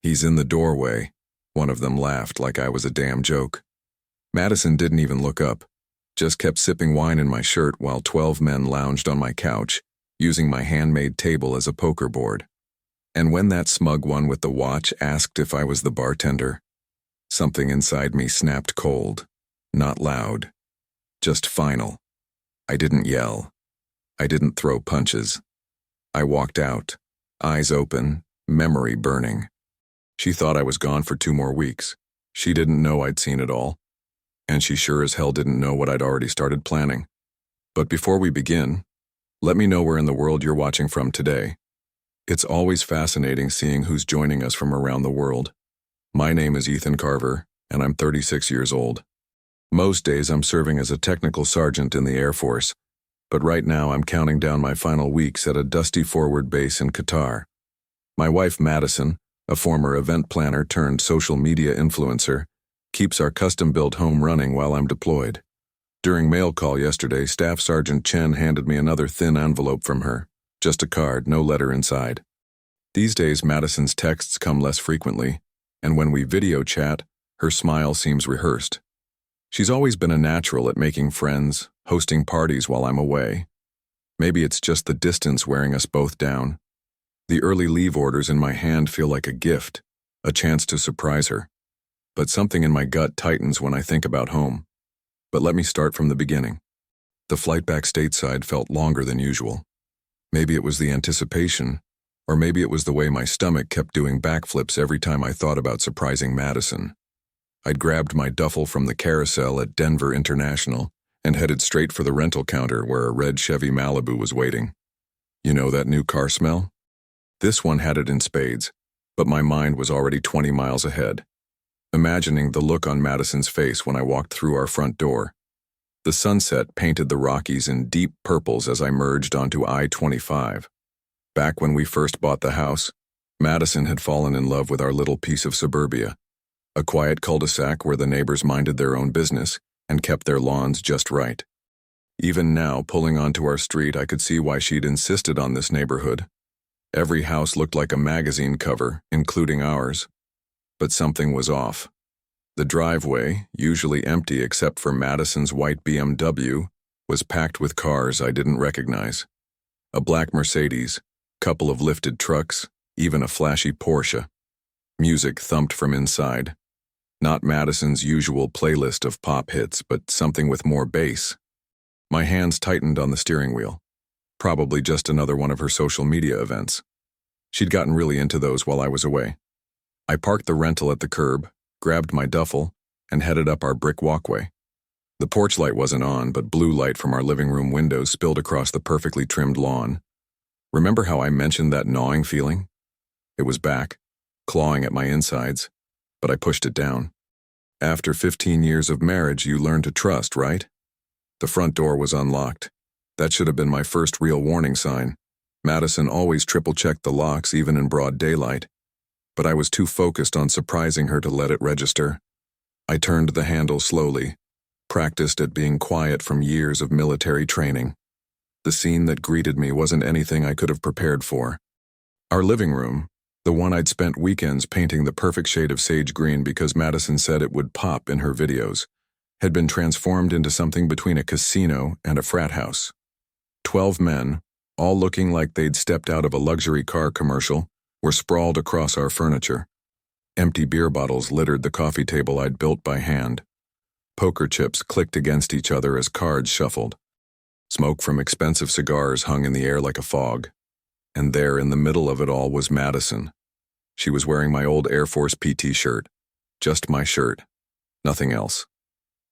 "He's in the doorway." One of them laughed like I was a damn joke. Madison didn't even look up, just kept sipping wine in my shirt while 12 men lounged on my couch, using my handmade table as a poker board. And when that smug one with the watch asked if I was the bartender, something inside me snapped cold. Not loud, just final. I didn't yell. I didn't throw punches. I walked out, eyes open, memory burning. She thought I was gone for 2 more weeks. She didn't know I'd seen it all. And she sure as hell didn't know what I'd already started planning. But before we begin, let me know where in the world you're watching from today. It's always fascinating seeing who's joining us from around the world. My name is Ethan Carver, and I'm 36 years old. Most days I'm serving as a technical sergeant in the Air Force, but right now I'm counting down my final weeks at a dusty forward base in Qatar. My wife Madison, a former event planner turned social media influencer, keeps our custom-built home running while I'm deployed. During mail call yesterday, Staff Sergeant Chen handed me another thin envelope from her. Just a card, no letter inside. These days, Madison's texts come less frequently, and when we video chat, her smile seems rehearsed. She's always been a natural at making friends, hosting parties while I'm away. Maybe it's just the distance wearing us both down. The early leave orders in my hand feel like a gift, a chance to surprise her. But something in my gut tightens when I think about home. But let me start from the beginning. The flight back stateside felt longer than usual. Maybe it was the anticipation, or maybe it was the way my stomach kept doing backflips every time I thought about surprising Madison. I'd grabbed my duffel from the carousel at Denver International and headed straight for the rental counter where a red Chevy Malibu was waiting. You know that new car smell? This one had it in spades, but my mind was already 20 miles ahead, imagining the look on Madison's face when I walked through our front door. The sunset painted the Rockies in deep purples as I merged onto I-25. Back when we first bought the house, Madison had fallen in love with our little piece of suburbia, a quiet cul-de-sac where the neighbors minded their own business and kept their lawns just right. Even now, pulling onto our street, I could see why she'd insisted on this neighborhood. Every house looked like a magazine cover, including ours. But something was off. The driveway, usually empty except for Madison's white BMW, was packed with cars I didn't recognize. A black Mercedes, couple of lifted trucks, even a flashy Porsche. Music thumped from inside. Not Madison's usual playlist of pop hits, but something with more bass. My hands tightened on the steering wheel. Probably just another one of her social media events. She'd gotten really into those while I was away. I parked the rental at the curb, grabbed my duffel, and headed up our brick walkway. The porch light wasn't on, but blue light from our living room windows spilled across the perfectly trimmed lawn. Remember how I mentioned that gnawing feeling? It was back, clawing at my insides, but I pushed it down. After 15 years of marriage, you learn to trust, right? The front door was unlocked. That should have been my first real warning sign. Madison always triple-checked the locks even in broad daylight. But I was too focused on surprising her to let it register. I turned the handle slowly, practiced at being quiet from years of military training. The scene that greeted me wasn't anything I could have prepared for. Our living room, the one I'd spent weekends painting the perfect shade of sage green because Madison said it would pop in her videos, had been transformed into something between a casino and a frat house. 12 men, all looking like they'd stepped out of a luxury car commercial, were sprawled across our furniture. Empty beer bottles littered the coffee table I'd built by hand. Poker chips clicked against each other as cards shuffled. Smoke from expensive cigars hung in the air like a fog. And there in the middle of it all was Madison. She was wearing my old Air Force PT shirt. Just my shirt. Nothing else.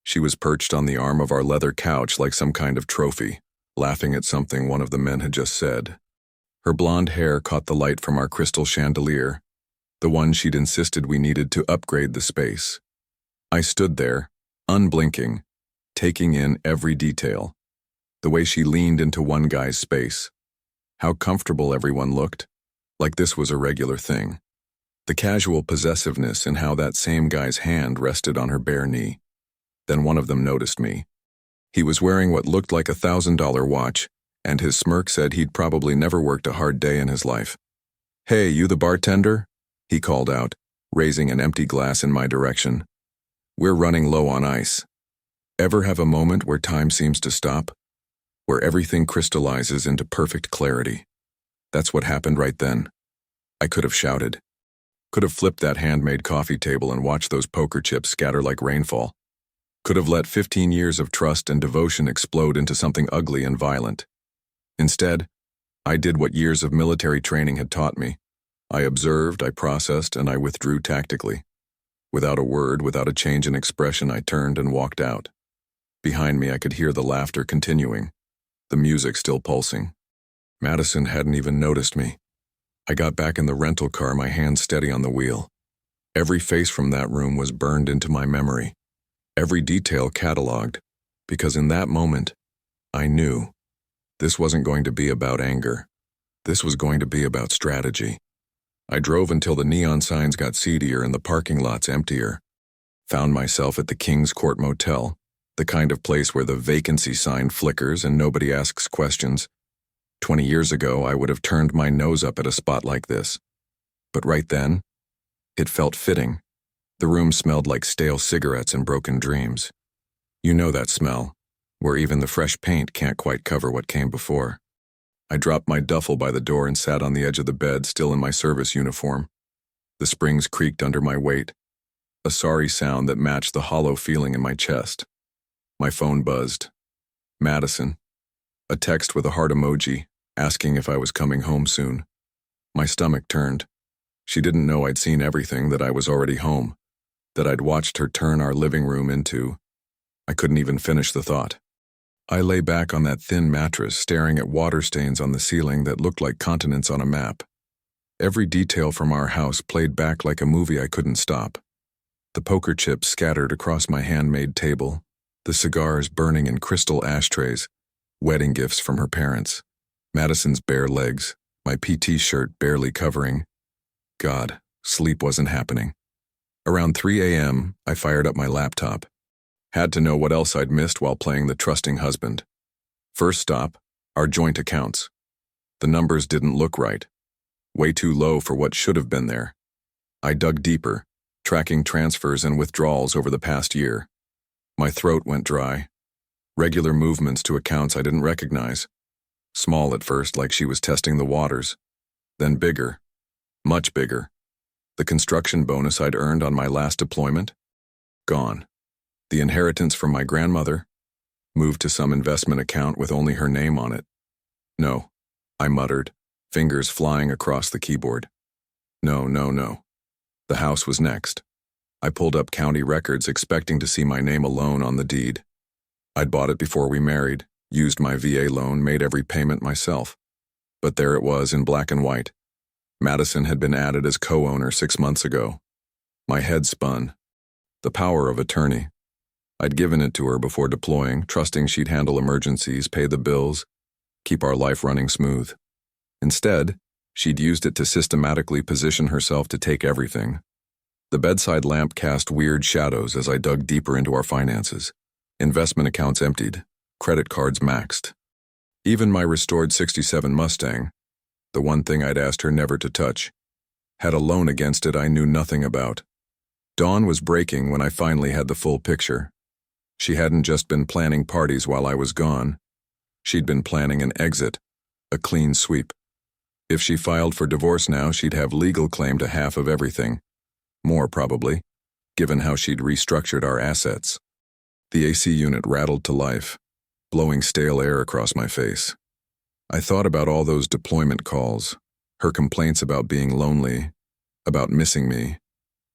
She was perched on the arm of our leather couch like some kind of trophy, laughing at something one of the men had just said. Her blonde hair caught the light from our crystal chandelier, the one she'd insisted we needed to upgrade the space. I stood there, unblinking, taking in every detail. The way she leaned into one guy's space. How comfortable everyone looked, like this was a regular thing. The casual possessiveness in how that same guy's hand rested on her bare knee. Then one of them noticed me. He was wearing what looked like a $1,000 watch, and his smirk said he'd probably never worked a hard day in his life. "Hey, you the bartender?" he called out, raising an empty glass in my direction. "We're running low on ice." Ever have a moment where time seems to stop? Where everything crystallizes into perfect clarity? That's what happened right then. I could have shouted. Could have flipped that handmade coffee table and watched those poker chips scatter like rainfall. Could have let 15 years of trust and devotion explode into something ugly and violent. Instead, I did what years of military training had taught me. I observed, I processed, and I withdrew tactically. Without a word, without a change in expression, I turned and walked out. Behind me, I could hear the laughter continuing, the music still pulsing. Madison hadn't even noticed me. I got back in the rental car, my hand steady on the wheel. Every face from that room was burned into my memory, every detail cataloged, because in that moment, I knew this wasn't going to be about anger. This was going to be about strategy. I drove until the neon signs got seedier and the parking lots emptier. Found myself at the King's Court Motel, the kind of place where the vacancy sign flickers and nobody asks questions. 20 years ago, I would have turned my nose up at a spot like this. But right then, it felt fitting. The room smelled like stale cigarettes and broken dreams. You know that smell, where even the fresh paint can't quite cover what came before. I dropped my duffel by the door and sat on the edge of the bed, still in my service uniform. The springs creaked under my weight, a sorry sound that matched the hollow feeling in my chest. My phone buzzed. Madison. A text with a heart emoji, asking if I was coming home soon. My stomach turned. She didn't know I'd seen everything, that I was already home, that I'd watched her turn our living room into. I couldn't even finish the thought. I lay back on that thin mattress, staring at water stains on the ceiling that looked like continents on a map. Every detail from our house played back like a movie I couldn't stop. The poker chips scattered across my handmade table, the cigars burning in crystal ashtrays, wedding gifts from her parents, Madison's bare legs, my PT shirt barely covering. God, sleep wasn't happening. Around 3 a.m., I fired up my laptop. Had to know what else I'd missed while playing the trusting husband. First stop, our joint accounts. The numbers didn't look right. Way too low for what should have been there. I dug deeper, tracking transfers and withdrawals over the past year. My throat went dry. Regular movements to accounts I didn't recognize. Small at first, like she was testing the waters. Then bigger. Much bigger. The construction bonus I'd earned on my last deployment? Gone. The inheritance from my grandmother? Moved to some investment account with only her name on it. No, I muttered, fingers flying across the keyboard. No. The house was next. I pulled up county records expecting to see my name alone on the deed. I'd bought it before we married, used my VA loan, made every payment myself. But there it was in black and white. Madison had been added as co-owner 6 months ago. My head spun. The power of attorney. I'd given it to her before deploying, trusting she'd handle emergencies, pay the bills, keep our life running smooth. Instead, she'd used it to systematically position herself to take everything. The bedside lamp cast weird shadows as I dug deeper into our finances. Investment accounts emptied, credit cards maxed. Even my restored '67 Mustang, the one thing I'd asked her never to touch, had a loan against it I knew nothing about. Dawn was breaking when I finally had the full picture. She hadn't just been planning parties while I was gone. She'd been planning an exit, a clean sweep. If she filed for divorce now, she'd have legal claim to half of everything. More probably, given how she'd restructured our assets. The AC unit rattled to life, blowing stale air across my face. I thought about all those deployment calls, her complaints about being lonely, about missing me.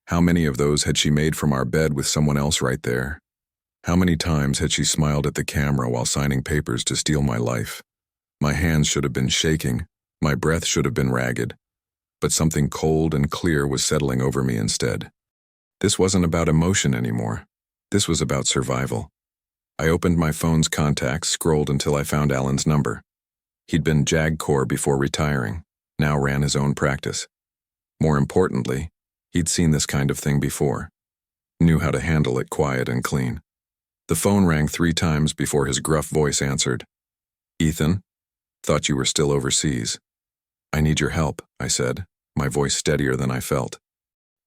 How many of those had she made from our bed with someone else right there? How many times had she smiled at the camera while signing papers to steal my life? My hands should have been shaking, my breath should have been ragged, but something cold and clear was settling over me instead. This wasn't about emotion anymore. This was about survival. I opened my phone's contacts, scrolled until I found Alan's number. He'd been JAG Corps before retiring, now ran his own practice. More importantly, he'd seen this kind of thing before, knew how to handle it quiet and clean. The phone rang 3 times before his gruff voice answered. "Ethan, thought you were still overseas." "I need your help," I said, my voice steadier than I felt.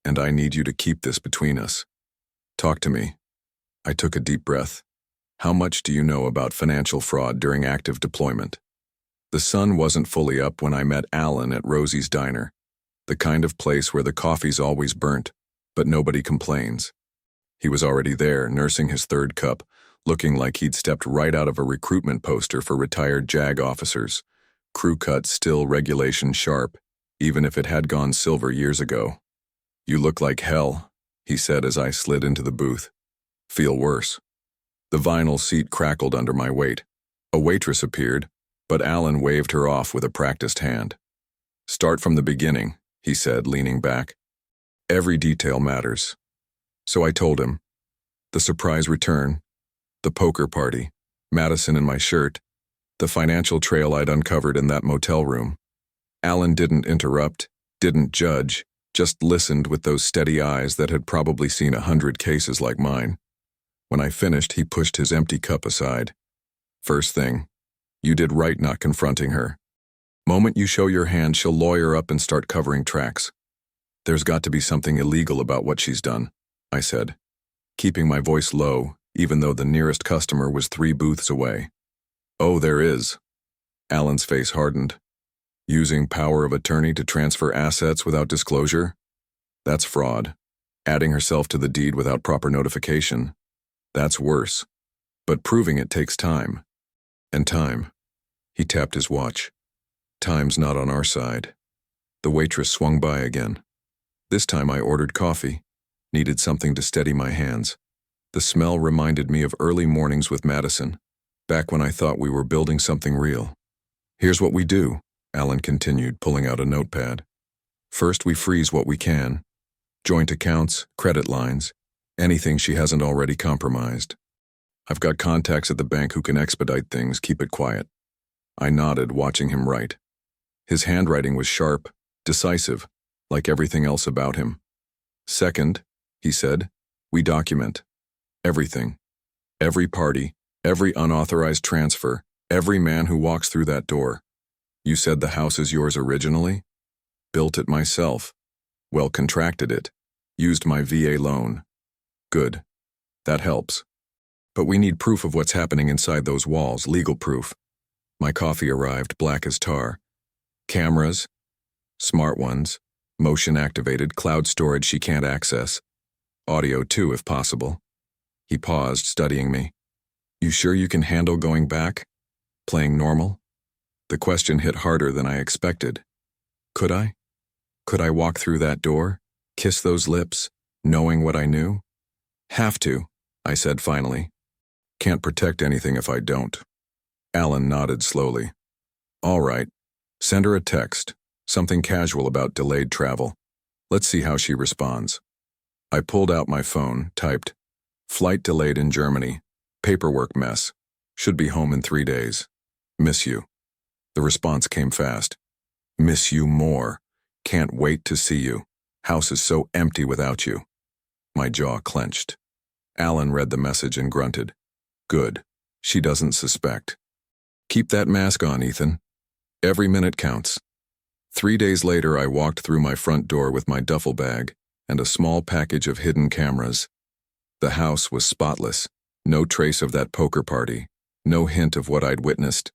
and I need you to keep this between us. Talk to me. I took a deep breath. How much do you know about financial fraud during active deployment? The sun wasn't fully up when I met Alan at Rosie's Diner, the kind of place where the coffee's always burnt, but nobody complains. He was already there, nursing his third cup, looking like he'd stepped right out of a recruitment poster for retired JAG officers. Crew cut still regulation sharp, even if it had gone silver years ago. You look like hell, he said as I slid into the booth. Feel worse. The vinyl seat crackled under my weight. A waitress appeared, but Alan waved her off with a practiced hand. Start from the beginning, he said, leaning back. Every detail matters. So I told him. The surprise return, the poker party, Madison in my shirt, the financial trail I'd uncovered in that motel room. Alan didn't interrupt, didn't judge, just listened with those steady eyes that had probably seen 100 cases like mine. When I finished, he pushed his empty cup aside. First thing, you did right not confronting her. Moment you show your hand, she'll lawyer up and start covering tracks. There's got to be something illegal about what she's done, I said, keeping my voice low, even though the nearest customer was 3 booths away. Oh, there is. Alan's face hardened. Using power of attorney to transfer assets without disclosure? That's fraud. Adding herself to the deed without proper notification? That's worse. But proving it takes time. And time. He tapped his watch. Time's not on our side. The waitress swung by again. This time I ordered coffee. Needed something to steady my hands. The smell reminded me of early mornings with Madison, back when I thought we were building something real. Here's what we do, Alan continued, pulling out a notepad. First, we freeze what we can. Joint accounts, credit lines, anything she hasn't already compromised. I've got contacts at the bank who can expedite things, keep it quiet. I nodded, watching him write. His handwriting was sharp, decisive, like everything else about him. Second, he said, we document. Everything. Every party, every unauthorized transfer, every man who walks through that door. You said the house is yours originally? Built it myself. Well, contracted it. Used my VA loan. Good. That helps. But we need proof of what's happening inside those walls, legal proof. My coffee arrived, black as tar. Cameras. Smart ones. Motion-activated, cloud storage she can't access. Audio too, if possible. He paused, studying me. You sure you can handle going back? Playing normal? The question hit harder than I expected. Could I? Could I walk through that door? Kiss those lips? Knowing what I knew? Have to, I said finally. Can't protect anything if I don't. Alan nodded slowly. All right. Send her a text. Something casual about delayed travel. Let's see how she responds. I pulled out my phone, typed, flight delayed in Germany. Paperwork mess. Should be home in 3 days. Miss you. The response came fast. Miss you more. Can't wait to see you. House is so empty without you. My jaw clenched. Alan read the message and grunted. Good. She doesn't suspect. Keep that mask on, Ethan. Every minute counts. 3 days later, I walked through my front door with my duffel bag and a small package of hidden cameras. The house was spotless. No trace of that poker party. No hint of what I'd witnessed.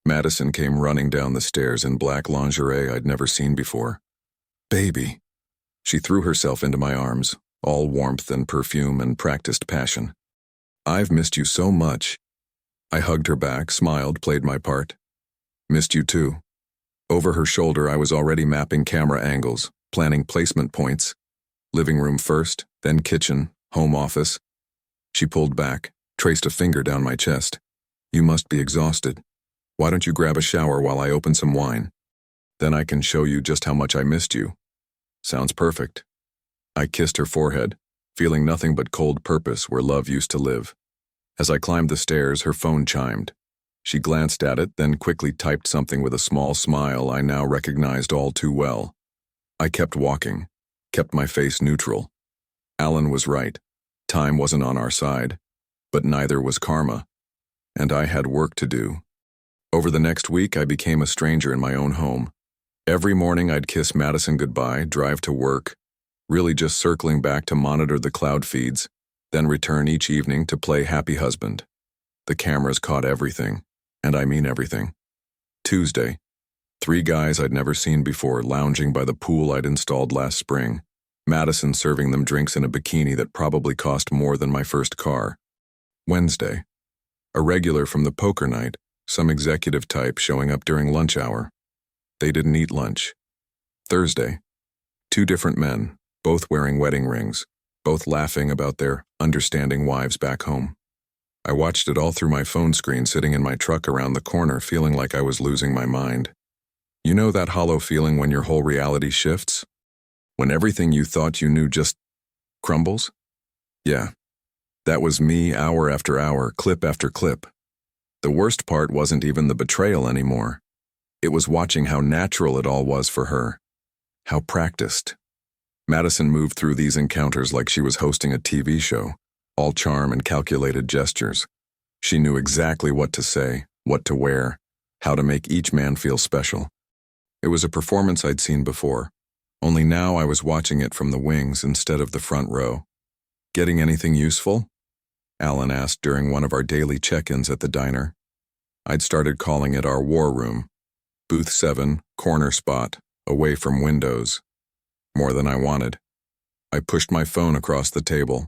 Madison came running down the stairs in black lingerie I'd never seen before. Baby. She threw herself into my arms, all warmth and perfume and practiced passion. I've missed you so much. I hugged her back, smiled, played my part. Missed you too. Over her shoulder, I was already mapping camera angles, planning placement points. Living room first, then kitchen, home office. She pulled back, traced a finger down my chest. You must be exhausted. Why don't you grab a shower while I open some wine? Then I can show you just how much I missed you. Sounds perfect. I kissed her forehead, feeling nothing but cold purpose where love used to live. As I climbed the stairs, her phone chimed. She glanced at it, then quickly typed something with a small smile I now recognized all too well. I kept walking, kept my face neutral. Alan was right. Time wasn't on our side, but neither was karma. And I had work to do. Over the next week, I became a stranger in my own home. Every morning I'd kiss Madison goodbye, drive to work, really just circling back to monitor the cloud feeds, then return each evening to play happy husband. The cameras caught everything, and I mean everything. Tuesday, 3 guys I'd never seen before lounging by the pool I'd installed last spring, Madison serving them drinks in a bikini that probably cost more than my first car. Wednesday, a regular from the poker night, some executive type showing up during lunch hour. They didn't eat lunch. Thursday, 2 different men, both wearing wedding rings, both laughing about their understanding wives back home. I watched it all through my phone screen sitting in my truck around the corner feeling like I was losing my mind. You know that hollow feeling when your whole reality shifts? When everything you thought you knew just crumbles? Yeah, that was me hour after hour, clip after clip. The worst part wasn't even the betrayal anymore. It was watching how natural it all was for her. How practiced. Madison moved through these encounters like she was hosting a TV show, all charm and calculated gestures. She knew exactly what to say, what to wear, how to make each man feel special. It was a performance I'd seen before, only now I was watching it from the wings instead of the front row. Getting anything useful? Alan asked during one of our daily check-ins at the diner. I'd started calling it our war room. Booth 7, corner spot, away from windows. More than I wanted. I pushed my phone across the table,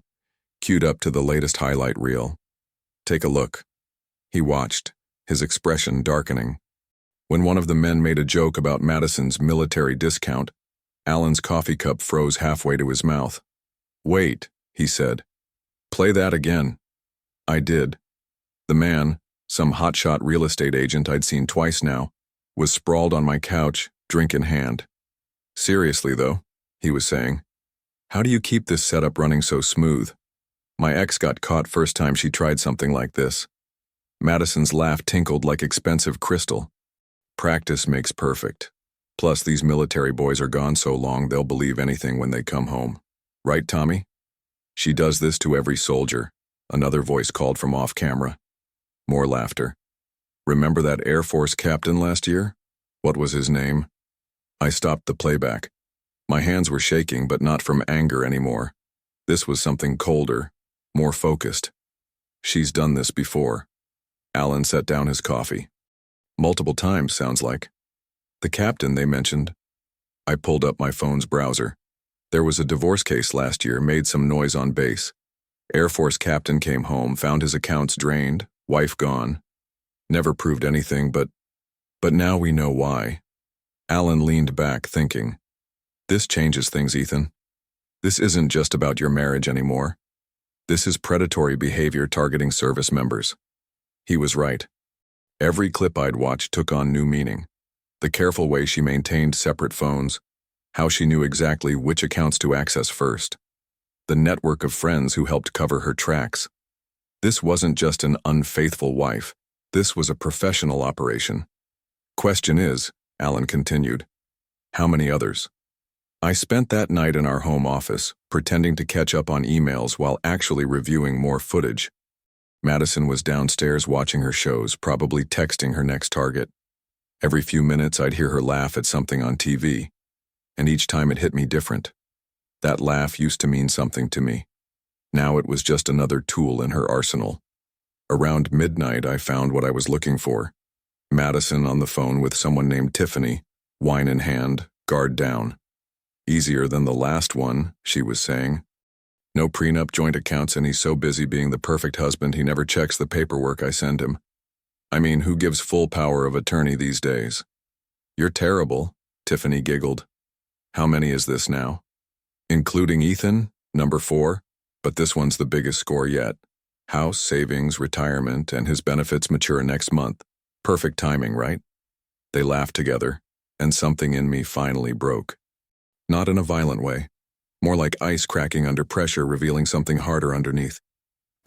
queued up to the latest highlight reel. Take a look. He watched, his expression darkening. When one of the men made a joke about Madison's military discount, Alan's coffee cup froze halfway to his mouth. Wait, he said. Play that again. I did. The man, some hotshot real estate agent I'd seen twice now, was sprawled on my couch, drink in hand. Seriously, though, he was saying, how do you keep this setup running so smooth? My ex got caught first time she tried something like this. Madison's laugh tinkled like expensive crystal. Practice makes perfect. Plus, these military boys are gone so long they'll believe anything when they come home. Right, Tommy? She does this to every soldier, another voice called from off camera. More laughter. Remember that Air Force captain last year? What was his name? I stopped the playback. My hands were shaking, but not from anger anymore. This was something colder, more focused. She's done this before. Alan set down his coffee. Multiple times, sounds like. The captain they mentioned. I pulled up my phone's browser. There was a divorce case last year, made some noise on base. Air Force captain came home, found his accounts drained, wife gone. Never proved anything, but now we know why. Alan leaned back, thinking. This changes things, Ethan. This isn't just about your marriage anymore. This is predatory behavior targeting service members. He was right. Every clip I'd watched took on new meaning. The careful way she maintained separate phones, how she knew exactly which accounts to access first, the network of friends who helped cover her tracks. This wasn't just an unfaithful wife. This was a professional operation. Question is, Alan continued, how many others? I spent that night in our home office, pretending to catch up on emails while actually reviewing more footage. Madison was downstairs watching her shows, probably texting her next target. Every few minutes I'd hear her laugh at something on TV, and each time it hit me different. That laugh used to mean something to me. Now it was just another tool in her arsenal. Around midnight I found what I was looking for. Madison on the phone with someone named Tiffany, wine in hand, guard down. Easier than the last one, she was saying. No prenup, joint accounts, and he's so busy being the perfect husband he never checks the paperwork I send him. I mean, who gives full power of attorney these days? You're terrible, Tiffany giggled. How many is this now? Including Ethan, number 4, but this one's the biggest score yet. House, savings, retirement, and his benefits mature next month. Perfect timing, right? They laughed together, and something in me finally broke. Not in a violent way. More like ice cracking under pressure, revealing something harder underneath.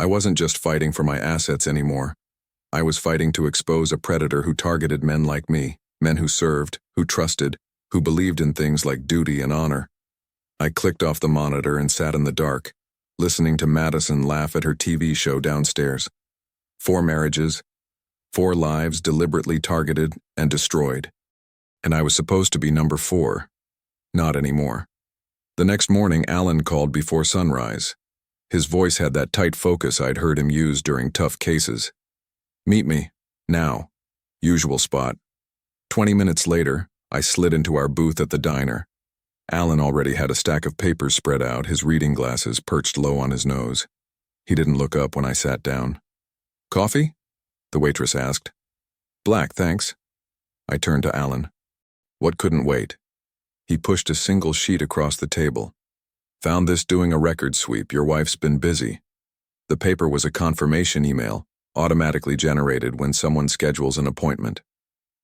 I wasn't just fighting for my assets anymore. I was fighting to expose a predator who targeted men like me, men who served, who trusted, who believed in things like duty and honor. I clicked off the monitor and sat in the dark, listening to Madison laugh at her TV show downstairs. 4 marriages, 4 lives deliberately targeted and destroyed. And I was supposed to be number 4. Not anymore. The next morning, Alan called before sunrise. His voice had that tight focus I'd heard him use during tough cases. "Meet me. Now." Usual spot. 20 minutes later, I slid into our booth at the diner. Alan already had a stack of papers spread out, his reading glasses perched low on his nose. He didn't look up when I sat down. "Coffee?" the waitress asked. "Black, thanks." I turned to Alan. "What couldn't wait?" He pushed a single sheet across the table. "Found this doing a record sweep. Your wife's been busy." The paper was a confirmation email, automatically generated when someone schedules an appointment.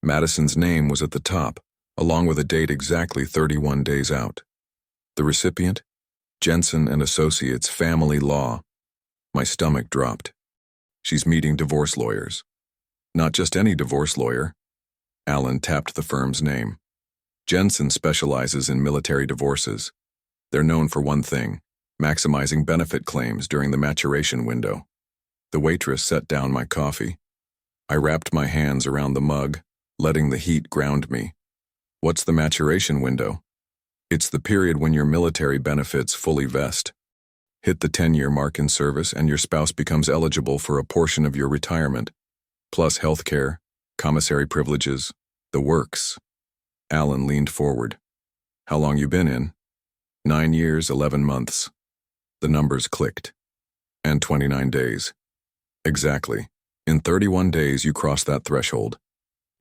Madison's name was at the top, along with a date exactly 31 days out. The recipient? Jensen and Associates Family Law. My stomach dropped. She's meeting divorce lawyers. Not just any divorce lawyer. Alan tapped the firm's name. Jensen specializes in military divorces. They're known for one thing: maximizing benefit claims during the maturation window. The waitress set down my coffee. I wrapped my hands around the mug, letting the heat ground me. What's the maturation window? It's the period when your military benefits fully vest. Hit the 10-year mark in service and your spouse becomes eligible for a portion of your retirement, plus health care, commissary privileges, the works. Alan leaned forward. "How long you been in?" 9 years, 11 months. The numbers clicked. And 29 days. Exactly. In 31 days, you cross that threshold.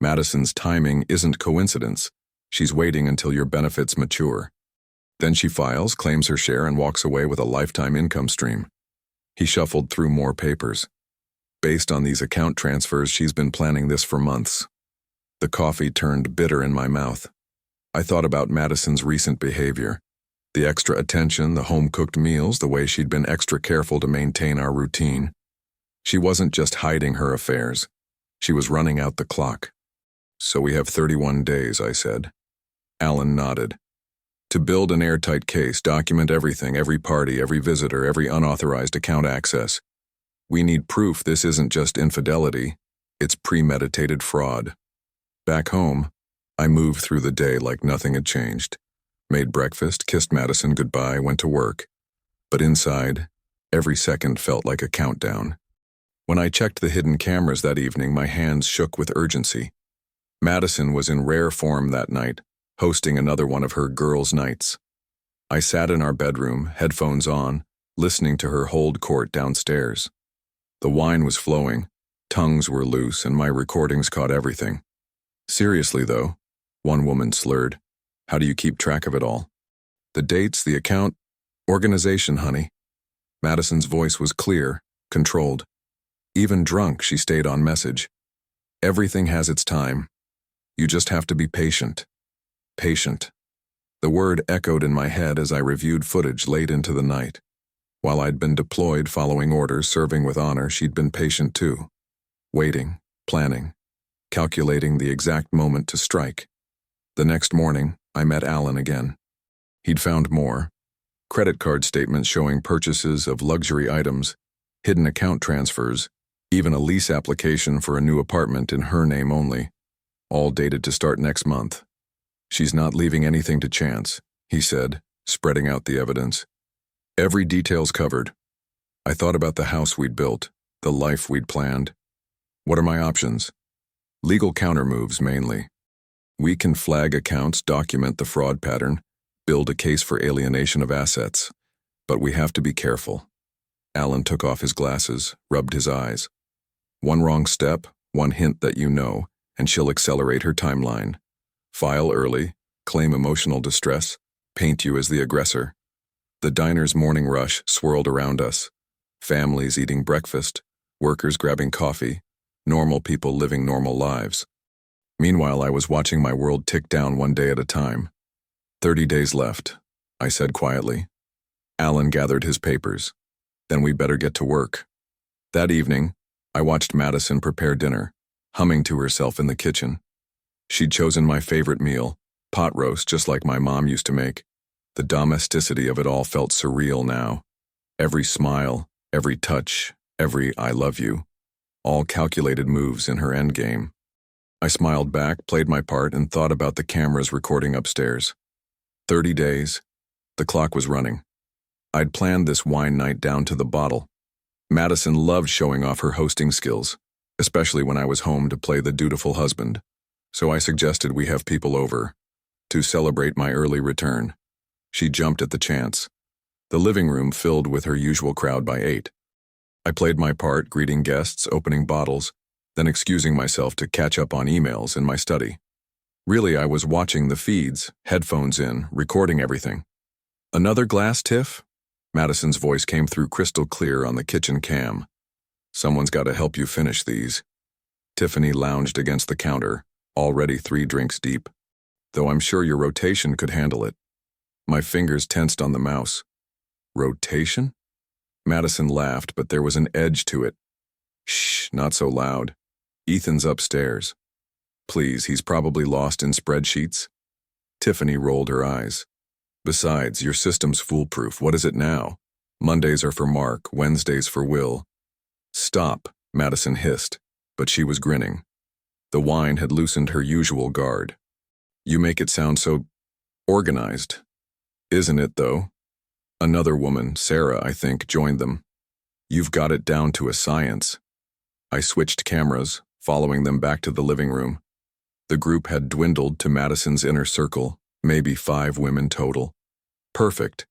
Madison's timing isn't coincidence. She's waiting until your benefits mature. Then she files, claims her share, and walks away with a lifetime income stream. He shuffled through more papers. Based on these account transfers, she's been planning this for months. The coffee turned bitter in my mouth. I thought about Madison's recent behavior. The extra attention, the home-cooked meals, the way she'd been extra careful to maintain our routine. She wasn't just hiding her affairs. She was running out the clock. "So we have 31 days," I said. Alan nodded. "To build an airtight case, document everything, every party, every visitor, every unauthorized account access. We need proof this isn't just infidelity, it's premeditated fraud." Back home, I moved through the day like nothing had changed. Made breakfast, kissed Madison goodbye, went to work. But inside, every second felt like a countdown. When I checked the hidden cameras that evening, my hands shook with urgency. Madison was in rare form that night, hosting another one of her girls' nights. I sat in our bedroom, headphones on, listening to her hold court downstairs. The wine was flowing, tongues were loose, and my recordings caught everything. "Seriously, though," one woman slurred, "how do you keep track of it all?" "The dates, the account, organization, honey." Madison's voice was clear, controlled. Even drunk, she stayed on message. "Everything has its time. You just have to be patient." Patient. The word echoed in my head as I reviewed footage late into the night. While I'd been deployed following orders, serving with honor, she'd been patient too. Waiting, planning, calculating the exact moment to strike. The next morning, I met Alan again. He'd found more. Credit card statements showing purchases of luxury items, hidden account transfers, even a lease application for a new apartment in her name only, all dated to start next month. "She's not leaving anything to chance," he said, spreading out the evidence. "Every detail's covered." I thought about the house we'd built, the life we'd planned. What are my options? Legal countermoves, mainly. We can flag accounts, document the fraud pattern, build a case for alienation of assets. But we have to be careful. Alan took off his glasses, rubbed his eyes. One wrong step, one hint that you know, and she'll accelerate her timeline. File early, claim emotional distress, paint you as the aggressor. The diner's morning rush swirled around us. Families eating breakfast, workers grabbing coffee, normal people living normal lives. Meanwhile, I was watching my world tick down one day at a time. 30 days left, I said quietly. Alan gathered his papers. Then we better get to work. That evening, I watched Madison prepare dinner, humming to herself in the kitchen. She'd chosen my favorite meal, pot roast just like my mom used to make. The domesticity of it all felt surreal now. Every smile, every touch, every "I love you," all calculated moves in her endgame. I smiled back, played my part, and thought about the cameras recording upstairs. 30 days, The clock was running. I'd planned this wine night down to the bottle. Madison loved showing off her hosting skills, especially when I was home to play the dutiful husband. So I suggested we have people over to celebrate my early return. She jumped at the chance. The living room filled with her usual crowd by 8. I played my part, greeting guests, opening bottles, then excusing myself to catch up on emails in my study. Really, I was watching the feeds, headphones in, recording everything. "Another glass, Tiff?" Madison's voice came through crystal clear on the kitchen cam. "Someone's got to help you finish these." Tiffany lounged against the counter, already 3 drinks deep. "Though I'm sure your rotation could handle it." My fingers tensed on the mouse. "Rotation?" Madison laughed, but there was an edge to it. "Shh, not so loud. Ethan's upstairs." "Please, he's probably lost in spreadsheets." Tiffany rolled her eyes. "Besides, your system's foolproof. What is it now? Mondays are for Mark, Wednesdays for Will." "Stop," Madison hissed, but she was grinning. The wine had loosened her usual guard. "You make it sound so organized." "Isn't it, though?" Another woman, Sarah, I think, joined them. "You've got it down to a science." I switched cameras, following them back to the living room. The group had dwindled to Madison's inner circle, maybe 5 women total. Perfect.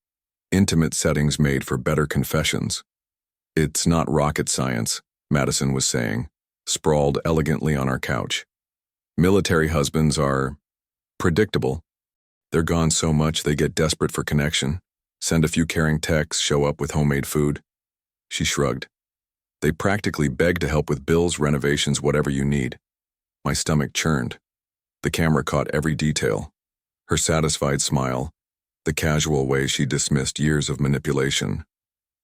Intimate settings made for better confessions. "It's not rocket science," Madison was saying, sprawled elegantly on our couch. "Military husbands are predictable. They're gone so much they get desperate for connection, send a few caring texts, show up with homemade food." She shrugged. "They practically beg to help with bills, renovations, whatever you need." My stomach churned. The camera caught every detail. Her satisfied smile, the casual way she dismissed years of manipulation.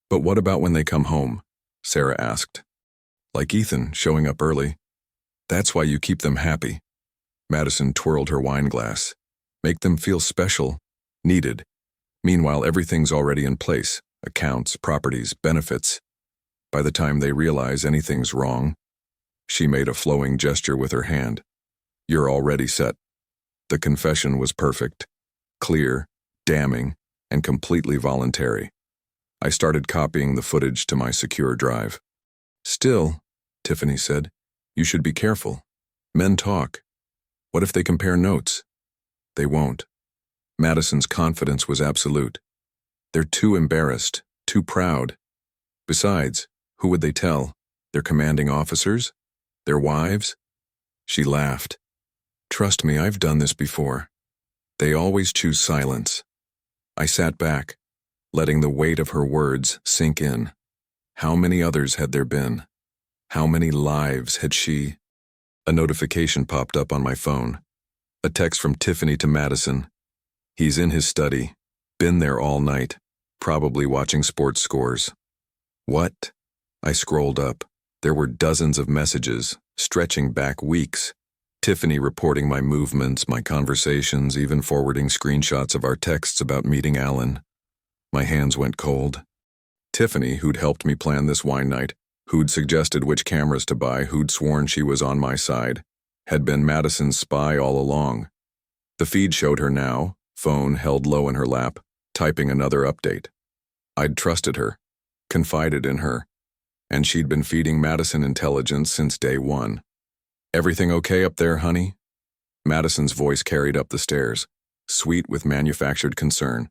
"But what about when they come home?" Sarah asked. "Like Ethan, showing up early. That's why you keep them happy." Madison twirled her wine glass. "Make them feel special, needed. Meanwhile, everything's already in place. Accounts, properties, benefits. By the time they realize anything's wrong," she made a flowing gesture with her hand, "you're already set." The confession was perfect, clear, damning, and completely voluntary. I started copying the footage to my secure drive. "Still," Tiffany said, "you should be careful. Men talk. What if they compare notes?" "They won't." Madison's confidence was absolute. "They're too embarrassed, too proud. Besides, who would they tell? Their commanding officers? Their wives?" She laughed. "Trust me, I've done this before. They always choose silence." I sat back, letting the weight of her words sink in. How many others had there been? How many lives had she? A notification popped up on my phone. A text from Tiffany to Madison. "He's in his study. Been there all night. Probably watching sports scores." What? I scrolled up. There were dozens of messages, stretching back weeks. Tiffany reporting my movements, my conversations, even forwarding screenshots of our texts about meeting Alan. My hands went cold. Tiffany, who'd helped me plan this wine night, who'd suggested which cameras to buy, who'd sworn she was on my side, had been Madison's spy all along. The feed showed her now, phone held low in her lap, typing another update. I'd trusted her, confided in her, and she'd been feeding Madison intelligence since day one. "Everything okay up there, honey?" Madison's voice carried up the stairs, sweet with manufactured concern.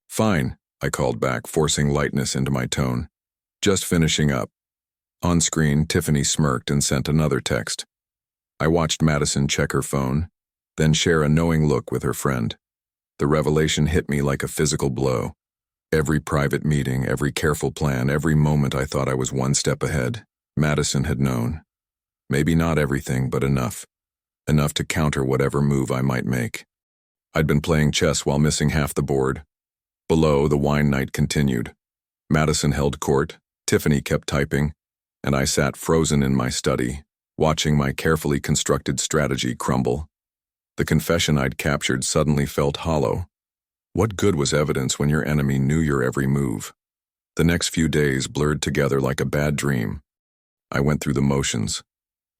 "Fine," I called back, forcing lightness into my tone. "Just finishing up." On screen, Tiffany smirked and sent another text. I watched Madison check her phone, then share a knowing look with her friend. The revelation hit me like a physical blow. Every private meeting, every careful plan, every moment I thought I was one step ahead, Madison had known. Maybe not everything, but enough. Enough to counter whatever move I might make. I'd been playing chess while missing half the board. Below, the wine night continued. Madison held court, Tiffany kept typing, and I sat frozen in my study, watching my carefully constructed strategy crumble. The confession I'd captured suddenly felt hollow. What good was evidence when your enemy knew your every move? The next few days blurred together like a bad dream. I went through the motions,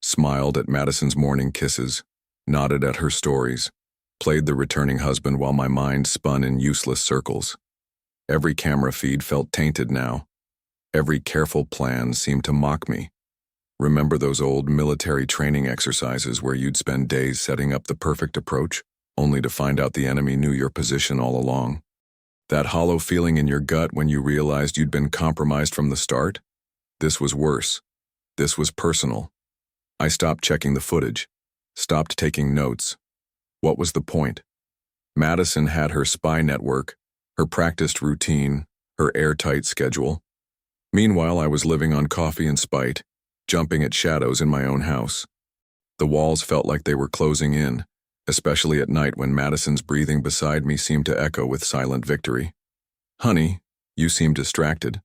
smiled at Madison's morning kisses, nodded at her stories, played the returning husband while my mind spun in useless circles. Every camera feed felt tainted now. Every careful plan seemed to mock me. Remember those old military training exercises where you'd spend days setting up the perfect approach, only to find out the enemy knew your position all along? That hollow feeling in your gut when you realized you'd been compromised from the start? This was worse. This was personal. I stopped checking the footage, stopped taking notes. What was the point? Madison had her spy network, her practiced routine, her airtight schedule. Meanwhile, I was living on coffee and spite, jumping at shadows in my own house. The walls felt like they were closing in, especially at night when Madison's breathing beside me seemed to echo with silent victory. "Honey, you seem distracted,"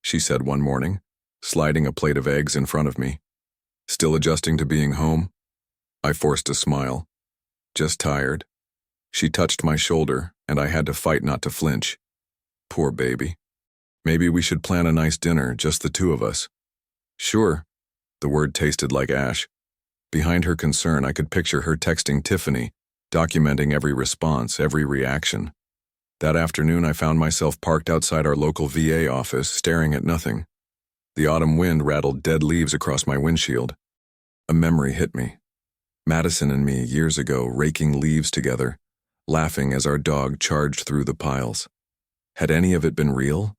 she said one morning, sliding a plate of eggs in front of me. "Still adjusting to being home?" I forced a smile. "Just tired." She touched my shoulder, and I had to fight not to flinch. Poor baby. "Maybe we should plan a nice dinner, just the two of us." "Sure." The word tasted like ash. Behind her concern, I could picture her texting Tiffany, documenting every response, every reaction. That afternoon, I found myself parked outside our local VA office, staring at nothing. The autumn wind rattled dead leaves across my windshield. A memory hit me. Madison and me, years ago, raking leaves together, laughing as our dog charged through the piles. Had any of it been real?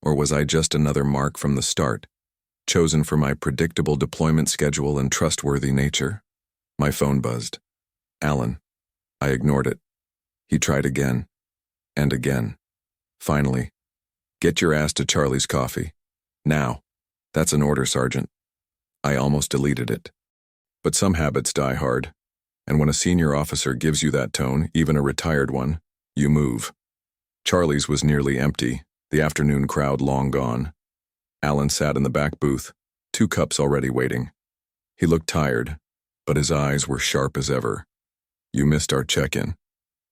Or was I just another mark from the start, chosen for my predictable deployment schedule and trustworthy nature? My phone buzzed. Alan. I ignored it. He tried again. And again. Finally. "Get your ass to Charlie's Coffee. Now." "That's an order, Sergeant." I almost deleted it. But some habits die hard. And when a senior officer gives you that tone, even a retired one, you move. Charlie's was nearly empty, the afternoon crowd long gone. Alan sat in the back booth, 2 cups already waiting. He looked tired, but his eyes were sharp as ever. "You missed our check-in,"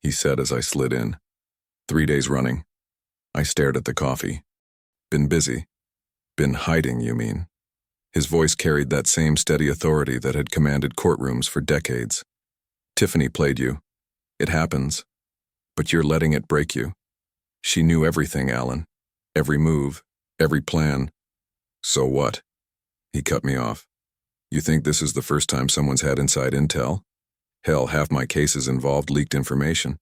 he said as I slid in. 3 days running. I stared at the coffee. "Been busy." "Been hiding, you mean?" His voice carried that same steady authority that had commanded courtrooms for decades. "Tiffany played you. It happens. But you're letting it break you. She knew everything, Alan. Every move, every plan." "So what?" He cut me off. "You think this is the first time someone's had inside intel? Hell, half my cases involved leaked information.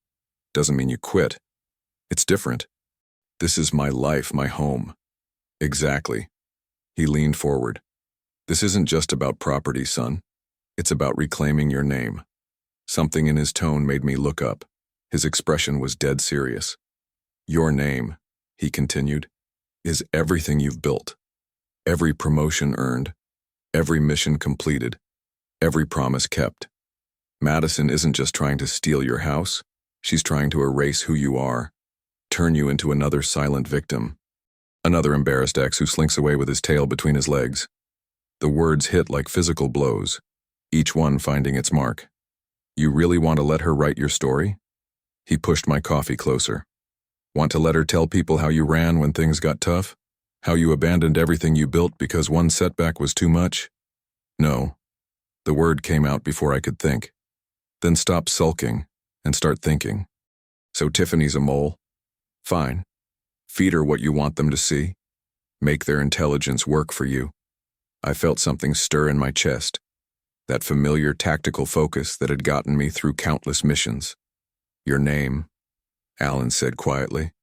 Doesn't mean you quit. It's different. This is my life, my home." "Exactly." He leaned forward. "This isn't just about property, son. It's about reclaiming your name." Something in his tone made me look up. His expression was dead serious. "Your name," he continued, "is everything you've built. Every promotion earned, every mission completed, every promise kept. Madison isn't just trying to steal your house. She's trying to erase who you are, turn you into another silent victim. Another embarrassed ex who slinks away with his tail between his legs." The words hit like physical blows, each one finding its mark. "You really want to let her write your story?" He pushed my coffee closer. "Want to let her tell people how you ran when things got tough? How you abandoned everything you built because one setback was too much?" "No." The word came out before I could think. "Then stop sulking and start thinking. So Tiffany's a mole? Fine. Feed her what you want them to see. Make their intelligence work for you." I felt something stir in my chest, that familiar tactical focus that had gotten me through countless missions. "Your name," Alan said quietly.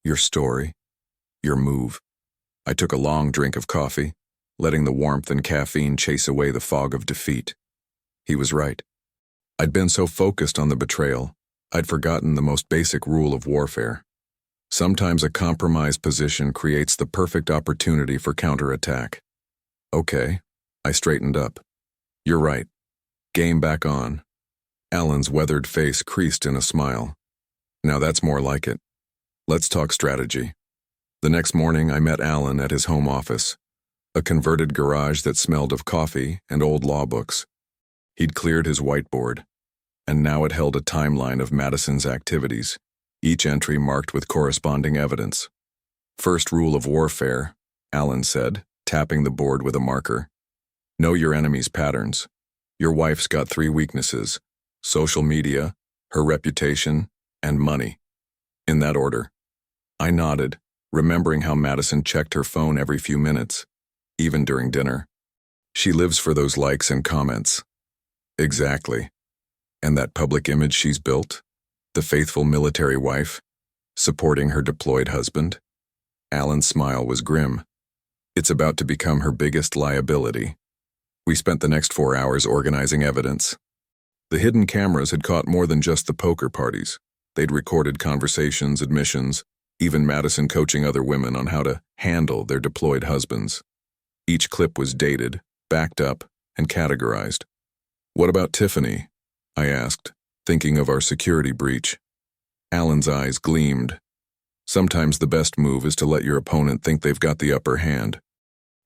"Your story. Your move." I took a long drink of coffee, letting the warmth and caffeine chase away the fog of defeat. He was right. I'd been so focused on the betrayal, I'd forgotten the most basic rule of warfare. Sometimes a compromised position creates the perfect opportunity for counterattack. "Okay." I straightened up. "You're right. Game back on." Alan's weathered face creased in a smile. "Now that's more like it. Let's talk strategy." The next morning, I met Alan at his home office, a converted garage that smelled of coffee and old law books. He'd cleared his whiteboard, and now it held a timeline of Madison's activities, each entry marked with corresponding evidence. "First rule of warfare," Alan said, tapping the board with a marker. "Know your enemy's patterns. Your wife's got 3 weaknesses: social media, her reputation, and money. In that order." I nodded, remembering how Madison checked her phone every few minutes, even during dinner. She lives for those likes and comments. Exactly. And that public image she's built? The faithful military wife, supporting her deployed husband? Alan's smile was grim. It's about to become her biggest liability. We spent the next 4 hours organizing evidence. The hidden cameras had caught more than just the poker parties. They'd recorded conversations, admissions, even Madison coaching other women on how to handle their deployed husbands. Each clip was dated, backed up, and categorized. What about Tiffany? I asked, thinking of our security breach. Alan's eyes gleamed. Sometimes the best move is to let your opponent think they've got the upper hand.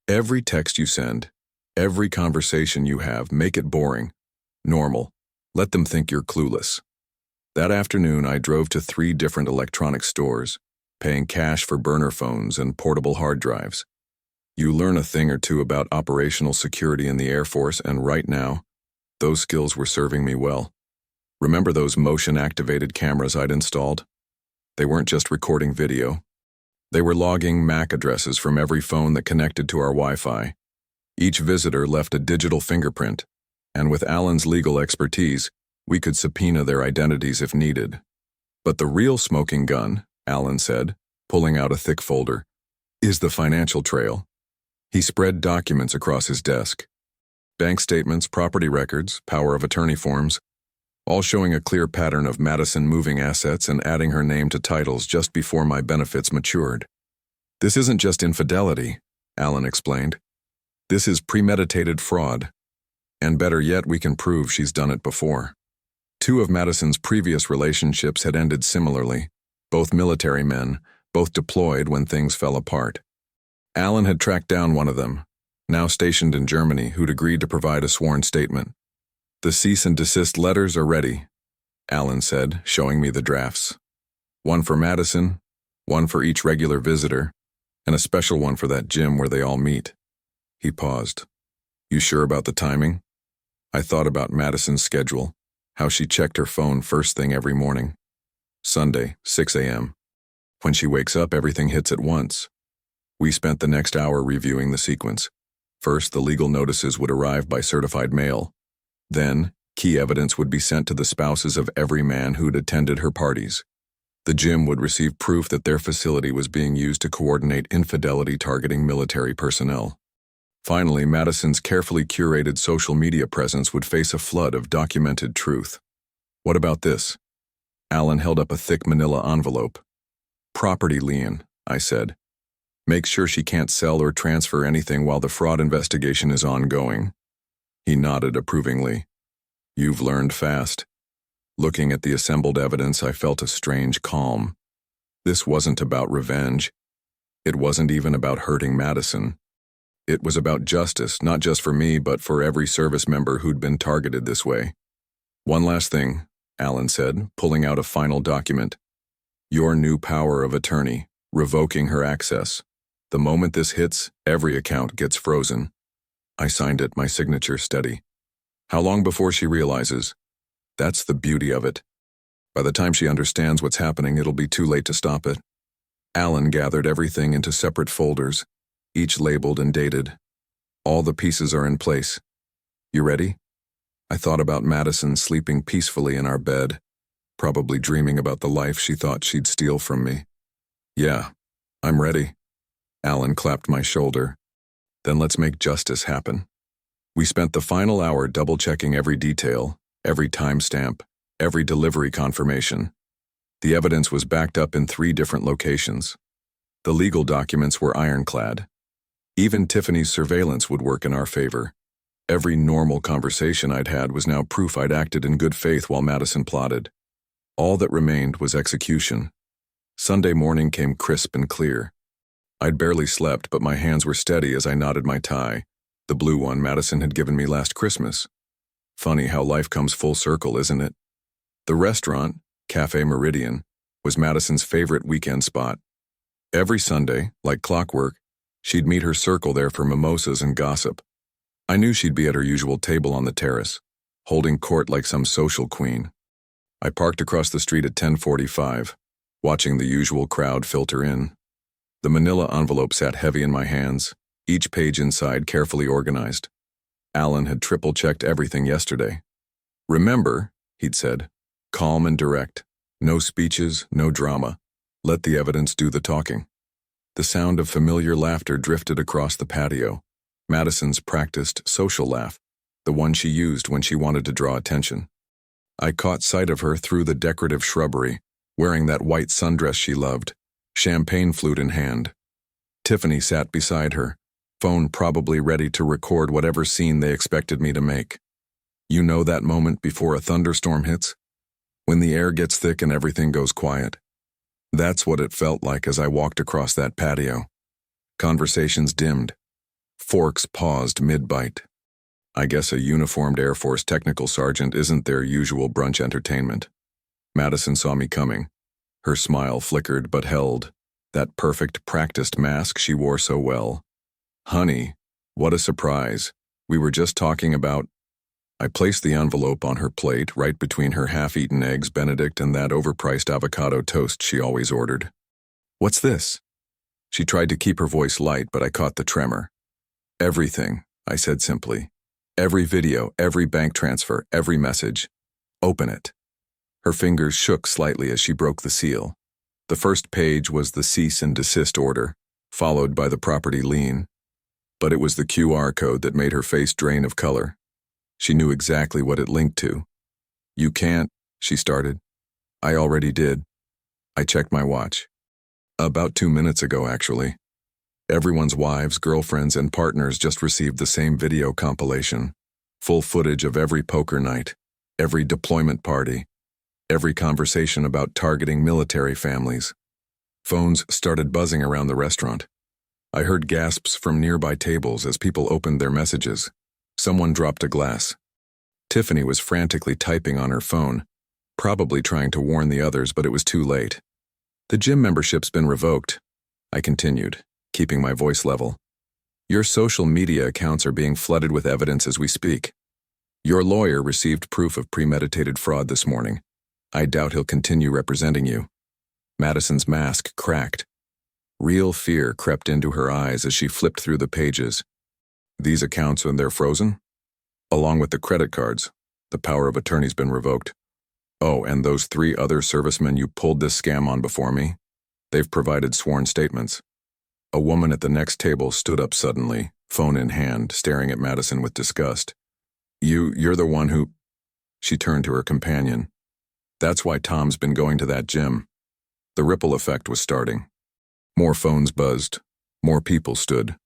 Every text you send, every conversation you have, make it boring, normal. Let them think you're clueless. That afternoon, I drove to 3 different electronic stores, paying cash for burner phones and portable hard drives. You learn a thing or two about operational security in the Air Force, and right now, those skills were serving me well. Remember those motion-activated cameras I'd installed? They weren't just recording video. They were logging MAC addresses from every phone that connected to our Wi-Fi. Each visitor left a digital fingerprint, and with Alan's legal expertise, we could subpoena their identities if needed. But the real smoking gun, Alan said, pulling out a thick folder, is the financial trail. He spread documents across his desk. Bank statements, property records, power of attorney forms, all showing a clear pattern of Madison moving assets and adding her name to titles just before my benefits matured. This isn't just infidelity, Alan explained. This is premeditated fraud. And better yet, we can prove she's done it before. 2 of Madison's previous relationships had ended similarly, both military men, both deployed when things fell apart. Alan had tracked down one of them, now stationed in Germany, who'd agreed to provide a sworn statement. The cease and desist letters are ready, Alan said, showing me the drafts. 1 for Madison, 1 for each regular visitor, and a special one for that gym where they all meet. He paused. You sure about the timing? I thought about Madison's schedule, how she checked her phone first thing every morning. Sunday, 6 a.m. When she wakes up, everything hits at once. We spent the next hour reviewing the sequence. First, the legal notices would arrive by certified mail. Then, key evidence would be sent to the spouses of every man who'd attended her parties. The gym would receive proof that their facility was being used to coordinate infidelity targeting military personnel. Finally, Madison's carefully curated social media presence would face a flood of documented truth. What about this? Alan held up a thick manila envelope. Property lien, I said. Make sure she can't sell or transfer anything while the fraud investigation is ongoing. He nodded approvingly. You've learned fast. Looking at the assembled evidence, I felt a strange calm. This wasn't about revenge. It wasn't even about hurting Madison. It was about justice, not just for me, but for every service member who'd been targeted this way. One last thing, Alan said, pulling out a final document. Your new power of attorney, revoking her access. The moment this hits, every account gets frozen. I signed it, my signature steady. How long before she realizes? That's the beauty of it. By the time she understands what's happening, it'll be too late to stop it. Alan gathered everything into separate folders, each labeled and dated. All the pieces are in place. You ready? I thought about Madison sleeping peacefully in our bed, probably dreaming about the life she thought she'd steal from me. Yeah, I'm ready. Alan clapped my shoulder. Then let's make justice happen. We spent the final hour double-checking every detail, every timestamp, every delivery confirmation. The evidence was backed up in 3 different locations. The legal documents were ironclad. Even Tiffany's surveillance would work in our favor. Every normal conversation I'd had was now proof I'd acted in good faith while Madison plotted. All that remained was execution. Sunday morning came crisp and clear. I'd barely slept, but my hands were steady as I knotted my tie, the blue one Madison had given me last Christmas. Funny how life comes full circle, isn't it? The restaurant, Cafe Meridian, was Madison's favorite weekend spot. Every Sunday, like clockwork, she'd meet her circle there for mimosas and gossip. I knew she'd be at her usual table on the terrace, holding court like some social queen. I parked across the street at 10:45. watching the usual crowd filter in. The manila envelope sat heavy in my hands, each page inside carefully organized. Alan had triple-checked everything yesterday. "Remember," he'd said, "calm and direct. No speeches, no drama. Let the evidence do the talking." The sound of familiar laughter drifted across the patio. Madison's practiced social laugh, the one she used when she wanted to draw attention. I caught sight of her through the decorative shrubbery, wearing that white sundress she loved, champagne flute in hand. Tiffany sat beside her, phone probably ready to record whatever scene they expected me to make. You know that moment before a thunderstorm hits? When the air gets thick and everything goes quiet. That's what it felt like as I walked across that patio. Conversations dimmed. Forks paused mid-bite. I guess a uniformed Air Force technical sergeant isn't their usual brunch entertainment. Madison saw me coming. Her smile flickered but held, that perfect practiced mask she wore so well. "Honey, what a surprise. We were just talking about—" I placed the envelope on her plate right between her half-eaten eggs Benedict and that overpriced avocado toast she always ordered. "What's this?" She tried to keep her voice light, but I caught the tremor. "Everything," I said simply. "Every video, every bank transfer, every message. Open it." Her fingers shook slightly as she broke the seal. The first page was the cease and desist order, followed by the property lien. But it was the QR code that made her face drain of color. She knew exactly what it linked to. "You can't," she started. "I already did." I checked my watch. About 2 minutes ago, actually. Everyone's wives, girlfriends, and partners just received the same video compilation. Full footage of every poker night, every deployment party, every conversation about targeting military families. Phones started buzzing around the restaurant. I heard gasps from nearby tables as people opened their messages. Someone dropped a glass. Tiffany was frantically typing on her phone, probably trying to warn the others, but it was too late. "The gym membership's been revoked," I continued, keeping my voice level. "Your social media accounts are being flooded with evidence as we speak. Your lawyer received proof of premeditated fraud this morning. I doubt he'll continue representing you." Madison's mask cracked. Real fear crept into her eyes as she flipped through the pages. "These accounts, and they're frozen? Along with the credit cards. The power of attorney's been revoked. Oh, and those 3 other servicemen you pulled this scam on before me? They've provided sworn statements." A woman at the next table stood up suddenly, phone in hand, staring at Madison with disgust. You're the one who—" She turned to her companion. "That's why Tom's been going to that gym." The ripple effect was starting. More phones buzzed. More people stood.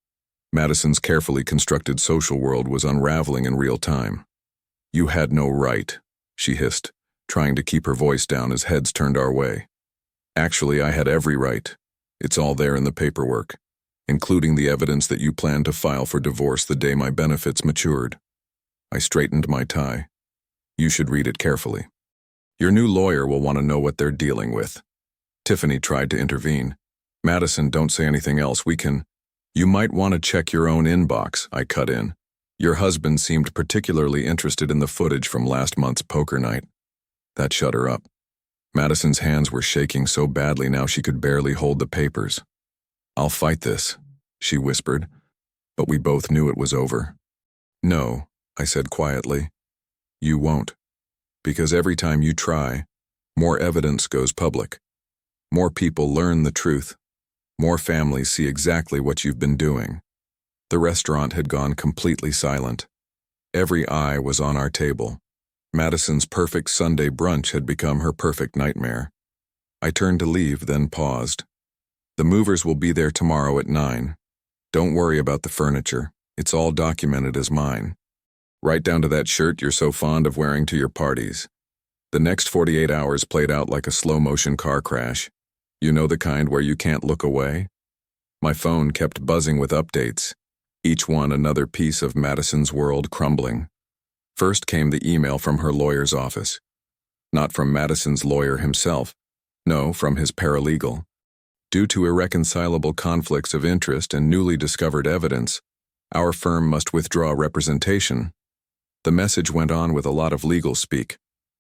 Madison's carefully constructed social world was unraveling in real time. "You had no right," she hissed, trying to keep her voice down as heads turned our way. "Actually, I had every right. It's all there in the paperwork, including the evidence that you planned to file for divorce the day my benefits matured." I straightened my tie. "You should read it carefully. Your new lawyer will want to know what they're dealing with." Tiffany tried to intervene. "Madison, don't say anything else. We can—" "You might want to check your own inbox," I cut in. "Your husband seemed particularly interested in the footage from last month's poker night." That shut her up. Madison's hands were shaking so badly now she could barely hold the papers. "I'll fight this," she whispered, but we both knew it was over. "No," I said quietly. "You won't. Because every time you try, more evidence goes public. More people learn the truth. More families see exactly what you've been doing." The restaurant had gone completely silent. Every eye was on our table. Madison's perfect Sunday brunch had become her perfect nightmare. I turned to leave, then paused. "The movers will be there tomorrow at 9. Don't worry about the furniture. It's all documented as mine. Right down to that shirt you're so fond of wearing to your parties." The next 48 hours played out like a slow-motion car crash. You know, the kind where you can't look away? My phone kept buzzing with updates, each one another piece of Madison's world crumbling. First came the email from her lawyer's office. Not from Madison's lawyer himself. No, from his paralegal. Due to irreconcilable conflicts of interest and newly discovered evidence, our firm must withdraw representation. The message went on with a lot of legal speak,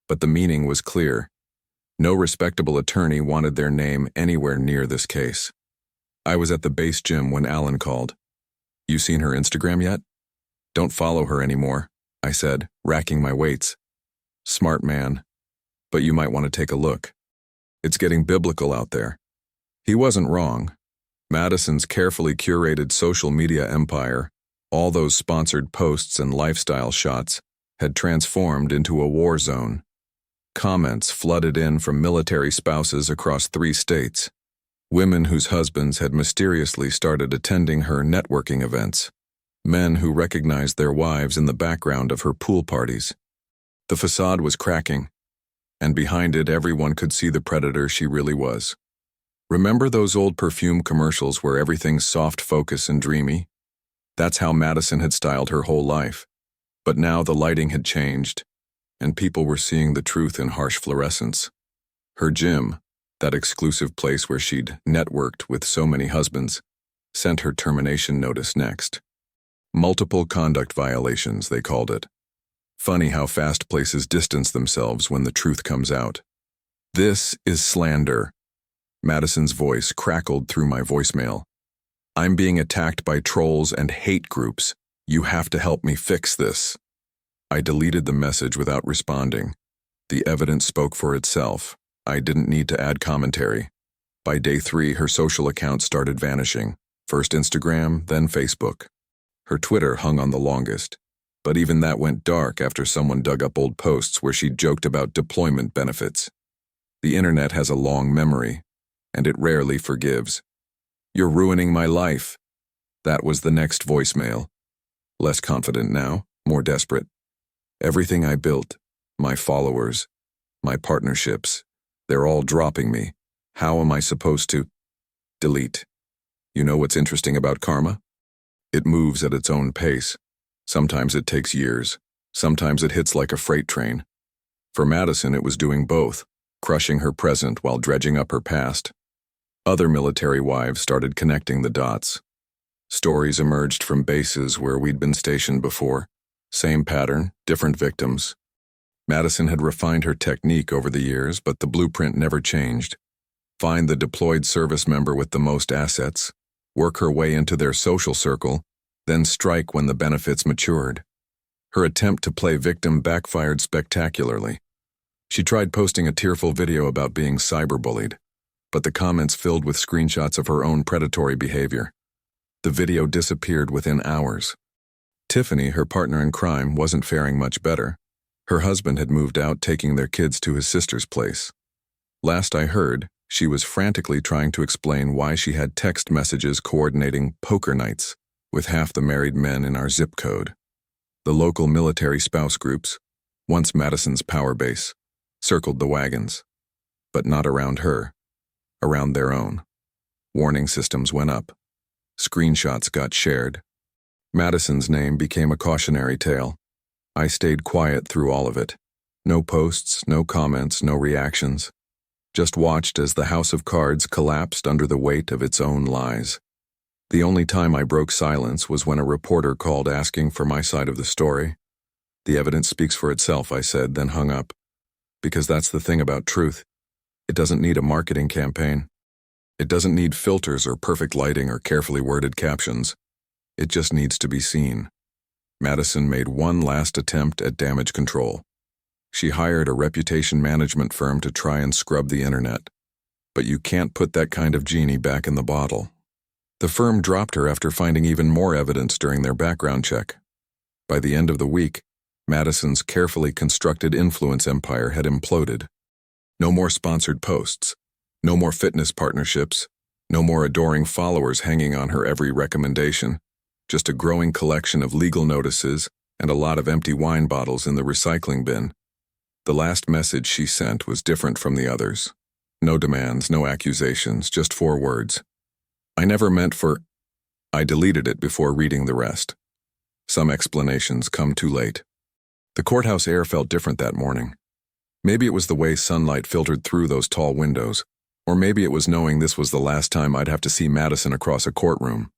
but the meaning was clear. No respectable attorney wanted their name anywhere near this case. I was at the base gym when Alan called. "You seen her Instagram yet?" "Don't follow her anymore," I said, racking my weights. "Smart man. But you might want to take a look. It's getting biblical out there." He wasn't wrong. Madison's carefully curated social media empire, all those sponsored posts and lifestyle shots, had transformed into a war zone. Comments flooded in from military spouses across 3 states. Women whose husbands had mysteriously started attending her networking events. Men who recognized their wives in the background of her pool parties. The facade was cracking, and behind it everyone could see the predator she really was. Remember those old perfume commercials where everything's soft focus and dreamy? That's how Madison had styled her whole life. But now the lighting had changed, and people were seeing the truth in harsh fluorescence. Her gym, that exclusive place where she'd networked with so many husbands, sent her termination notice next. Multiple conduct violations, they called it. Funny how fast places distance themselves when the truth comes out. "This is slander." Madison's voice crackled through my voicemail. "I'm being attacked by trolls and hate groups. You have to help me fix this." I deleted the message without responding. The evidence spoke for itself. I didn't need to add commentary. By day 3, her social accounts started vanishing. First Instagram, then Facebook. Her Twitter hung on the longest. But even that went dark after someone dug up old posts where she joked about deployment benefits. The internet has a long memory, and it rarely forgives. "You're ruining my life." That was the next voicemail. Less confident now, more desperate. "Everything I built, my followers, my partnerships, they're all dropping me. How am I supposed to—" Delete. You know what's interesting about karma? It moves at its own pace. Sometimes it takes years. Sometimes it hits like a freight train. For Madison, it was doing both, crushing her present while dredging up her past. Other military wives started connecting the dots. Stories emerged from bases where we'd been stationed before. Same pattern, different victims. Madison had refined her technique over the years, but the blueprint never changed. Find the deployed service member with the most assets, work her way into their social circle, then strike when the benefits matured. Her attempt to play victim backfired spectacularly. She tried posting a tearful video about being cyberbullied, but the comments filled with screenshots of her own predatory behavior. The video disappeared within hours. Tiffany, her partner in crime, wasn't faring much better. Her husband had moved out, taking their kids to his sister's place. Last I heard, she was frantically trying to explain why she had text messages coordinating poker nights with half the married men in our zip code. The local military spouse groups, once Madison's power base, circled the wagons. But not around her. Around their own. Warning systems went up. Screenshots got shared. Madison's name became a cautionary tale. I stayed quiet through all of it. No posts, no comments, no reactions. Just watched as the house of cards collapsed under the weight of its own lies. The only time I broke silence was when a reporter called asking for my side of the story. "The evidence speaks for itself," I said, then hung up. Because that's the thing about truth. It doesn't need a marketing campaign. It doesn't need filters or perfect lighting or carefully worded captions. It just needs to be seen. Madison made one last attempt at damage control. She hired a reputation management firm to try and scrub the internet. But you can't put that kind of genie back in the bottle. The firm dropped her after finding even more evidence during their background check. By the end of the week, Madison's carefully constructed influence empire had imploded. No more sponsored posts. No more fitness partnerships. No more adoring followers hanging on her every recommendation. Just a growing collection of legal notices and a lot of empty wine bottles in the recycling bin. The last message she sent was different from the others. No demands, no accusations, just 4 words. "I never meant for—" I deleted it before reading the rest. Some explanations come too late. The courthouse air felt different that morning. Maybe it was the way sunlight filtered through those tall windows, or maybe it was knowing this was the last time I'd have to see Madison across a courtroom.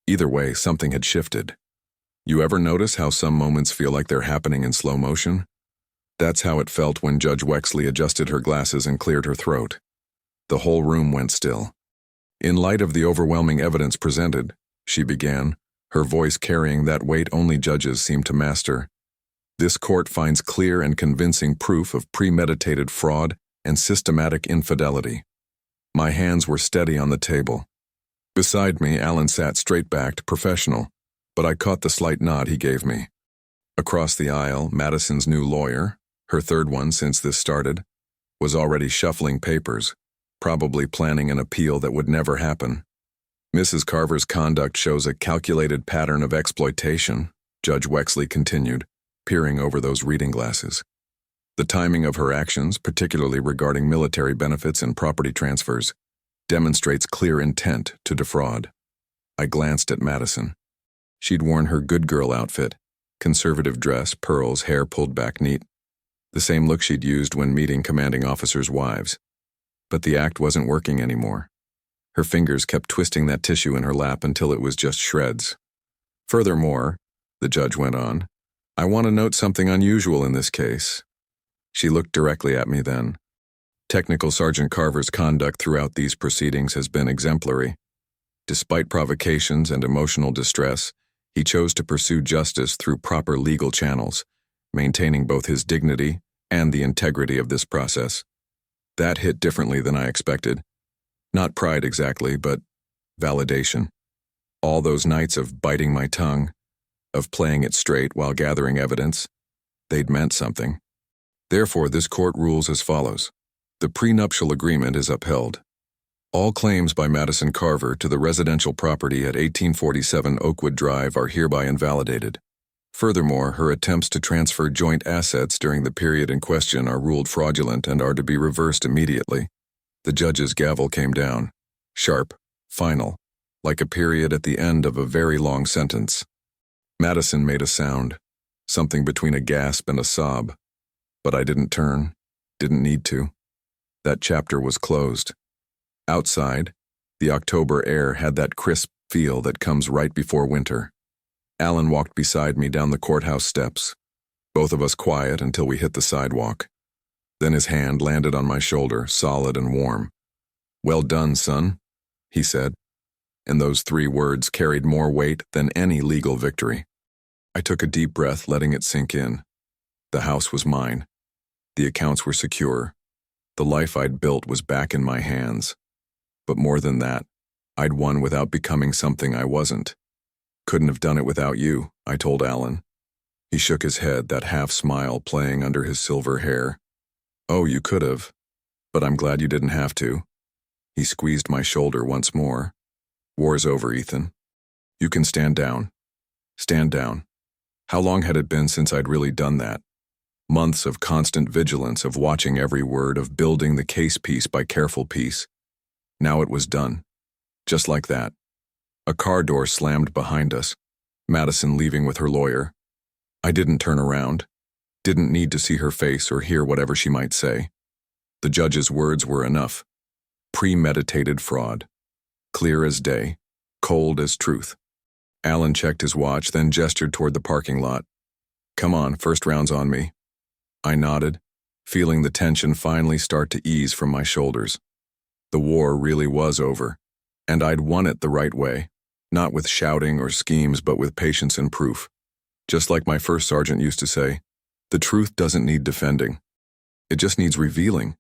Either way, something had shifted. You ever notice how some moments feel like they're happening in slow motion? That's how it felt when Judge Wexley adjusted her glasses and cleared her throat. The whole room went still. In light of the overwhelming evidence presented, she began, her voice carrying that weight only judges seem to master. This court finds clear and convincing proof of premeditated fraud and systematic infidelity. My hands were steady on the table. Beside me, Alan sat straight-backed, professional, but I caught the slight nod he gave me. Across the aisle, Madison's new lawyer, her third one since this started, was already shuffling papers, probably planning an appeal that would never happen. Mrs. Carver's conduct shows a calculated pattern of exploitation, Judge Wexley continued, peering over those reading glasses. The timing of her actions, particularly regarding military benefits and property transfers, demonstrates clear intent to defraud. I glanced at Madison. She'd worn her good girl outfit, conservative dress, pearls, hair pulled back neat, the same look she'd used when meeting commanding officers' wives. But the act wasn't working anymore. Her fingers kept twisting that tissue in her lap until it was just shreds. Furthermore, the judge went on, I want to note something unusual in this case. She looked directly at me then. Technical Sergeant Carver's conduct throughout these proceedings has been exemplary. Despite provocations and emotional distress, he chose to pursue justice through proper legal channels, maintaining both his dignity and the integrity of this process. That hit differently than I expected. Not pride exactly, but validation. All those nights of biting my tongue, of playing it straight while gathering evidence, they'd meant something. Therefore, this court rules as follows. The prenuptial agreement is upheld. All claims by Madison Carver to the residential property at 1847 Oakwood Drive are hereby invalidated. Furthermore, her attempts to transfer joint assets during the period in question are ruled fraudulent and are to be reversed immediately. The judge's gavel came down, sharp, final, like a period at the end of a very long sentence. Madison made a sound, something between a gasp and a sob, but I didn't turn, didn't need to. That chapter was closed. Outside, the October air had that crisp feel that comes right before winter. Alan walked beside me down the courthouse steps, both of us quiet until we hit the sidewalk. Then his hand landed on my shoulder, solid and warm. Well done, son, he said, and those 3 words carried more weight than any legal victory. I took a deep breath, letting it sink in. The house was mine. The accounts were secure. The life I'd built was back in my hands. But more than that, I'd won without becoming something I wasn't. Couldn't have done it without you, I told Alan. He shook his head, that half-smile playing under his silver hair. Oh, you could have, but I'm glad you didn't have to. He squeezed my shoulder once more. War's over, Ethan. You can stand down. Stand down. How long had it been since I'd really done that? Months of constant vigilance, of watching every word, of building the case piece by careful piece. Now it was done. Just like that. A car door slammed behind us, Madison leaving with her lawyer. I didn't turn around, didn't need to see her face or hear whatever she might say. The judge's words were enough. Premeditated fraud. Clear as day, cold as truth. Alan checked his watch, then gestured toward the parking lot. Come on, first round's on me. I nodded, feeling the tension finally start to ease from my shoulders. The war really was over, and I'd won it the right way, not with shouting or schemes, but with patience and proof. Just like my first sergeant used to say, the truth doesn't need defending. It just needs revealing.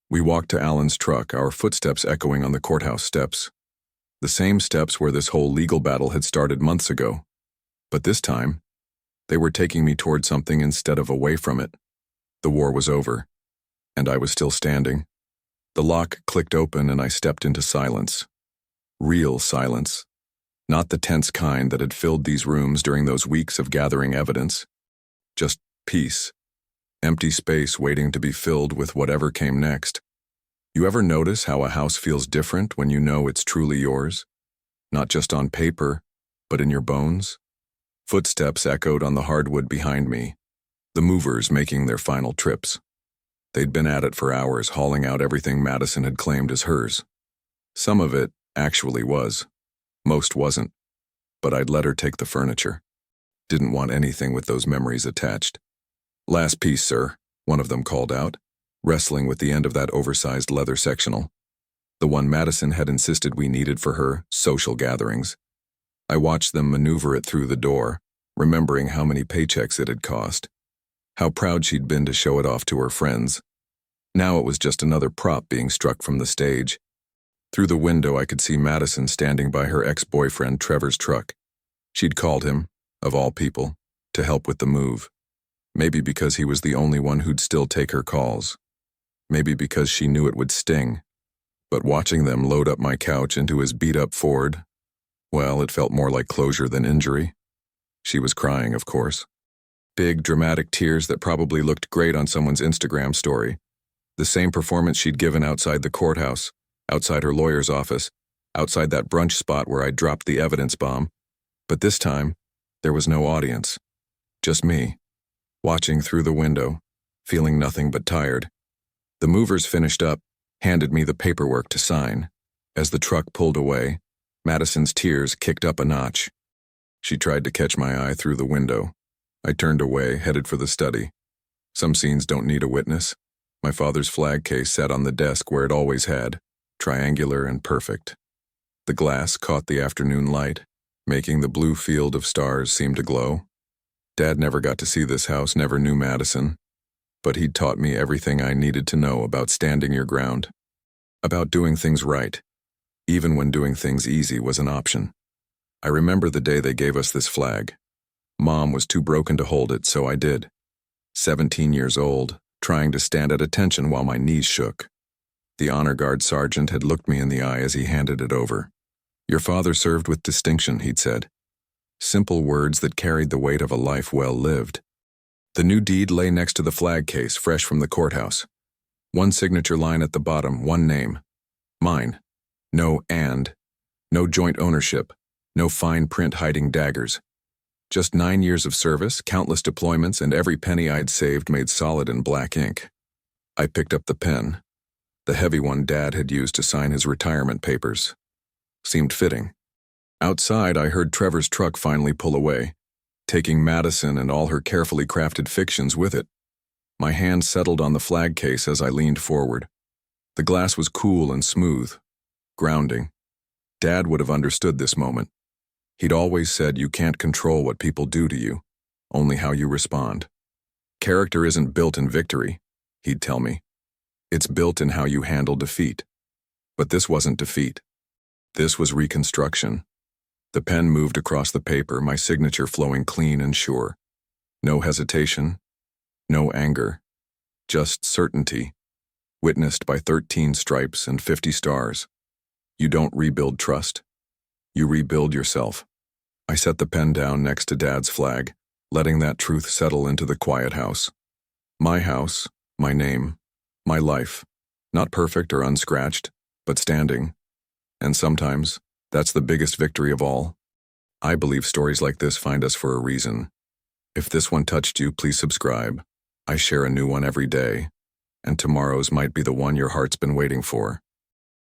We walked to Alan's truck, our footsteps echoing on the courthouse steps. The same steps where this whole legal battle had started months ago. But this time, they were taking me toward something instead of away from it. The war was over, and I was still standing. The lock clicked open and I stepped into silence. Real silence. Not the tense kind that had filled these rooms during those weeks of gathering evidence. Just peace. Empty space waiting to be filled with whatever came next. You ever notice how a house feels different when you know it's truly yours? Not just on paper, but in your bones? Footsteps echoed on the hardwood behind me, the movers making their final trips. They'd been at it for hours, hauling out everything Madison had claimed as hers. Some of it actually was. Most wasn't. But I'd let her take the furniture. Didn't want anything with those memories attached. Last piece, sir. one of them called out, wrestling with the end of that oversized leather sectional. The one Madison had insisted we needed for her social gatherings. I watched them maneuver it through the door, remembering how many paychecks it had cost. How proud she'd been to show it off to her friends. Now it was just another prop being struck from the stage. Through the window I could see Madison standing by her ex-boyfriend Trevor's truck. She'd called him, of all people, to help with the move. Maybe because he was the only one who'd still take her calls. Maybe because she knew it would sting. But watching them load up my couch into his beat-up Ford, well, it felt more like closure than injury. She was crying, of course. Big, dramatic tears that probably looked great on someone's Instagram story. The same performance she'd given outside the courthouse, outside her lawyer's office, outside that brunch spot where I dropped the evidence bomb. But this time, there was no audience. Just me, watching through the window, feeling nothing but tired. The movers finished up, handed me the paperwork to sign. As the truck pulled away, Madison's tears kicked up a notch. She tried to catch my eye through the window. I turned away, headed for the study. Some scenes don't need a witness. My father's flag case sat on the desk where it always had, triangular and perfect. The glass caught the afternoon light, making the blue field of stars seem to glow. Dad never got to see this house, never knew Madison, but he'd taught me everything I needed to know about standing your ground, about doing things right, even when doing things easy was an option. I remember the day they gave us this flag. Mom was too broken to hold it, so I did. 17 years old, trying to stand at attention while my knees shook. The honor guard sergeant had looked me in the eye as he handed it over. "Your father served with distinction," he'd said. Simple words that carried the weight of a life well lived. The new deed lay next to the flag case, fresh from the courthouse. One signature line at the bottom, one name. Mine. No "and." No joint ownership. No fine print hiding daggers. Just 9 years of service, countless deployments, and every penny I'd saved made solid in black ink. I picked up the pen, the heavy one Dad had used to sign his retirement papers. Seemed fitting. Outside, I heard Trevor's truck finally pull away, taking Madison and all her carefully crafted fictions with it. My hand settled on the flag case as I leaned forward. The glass was cool and smooth, grounding. Dad would have understood this moment. He'd always said you can't control what people do to you, only how you respond. Character isn't built in victory, he'd tell me. It's built in how you handle defeat. But this wasn't defeat. This was reconstruction. The pen moved across the paper, my signature flowing clean and sure. No hesitation, no anger, just certainty, witnessed by 13 stripes and 50 stars. You don't rebuild trust. You rebuild yourself. I set the pen down next to Dad's flag, letting that truth settle into the quiet house. My house, my name, my life. Not perfect or unscratched, but standing. And sometimes, that's the biggest victory of all. I believe stories like this find us for a reason. If this one touched you, please subscribe. I share a new one every day, and tomorrow's might be the one your heart's been waiting for.